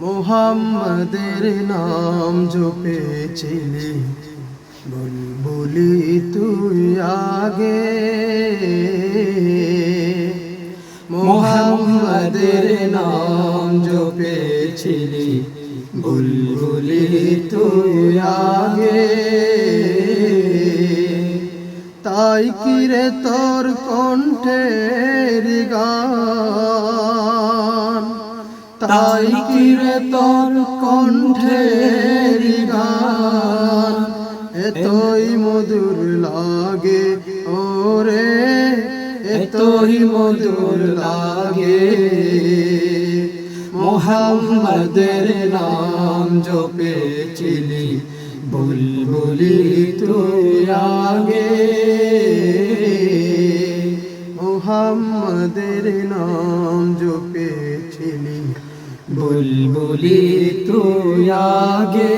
মুহাম্মাদের নাম জপেছিলি বুলবুলি তুই আগে, মুহাম্মাদের নাম জপেছিলি বুলবুলি তুই আগে। তাই কিরে তোর কণ্ঠের গান, তাই কিরে তোর কণ্ঠের গান এতই মধুর লাগে ওরে, এতই মধুর লাগে। মুহাম্মাদের নাম জপেছিলি বুলবুলি তুই আগে, মুহাম্মাদের নাম জপেছিলি বুলবুলি তুই আগে।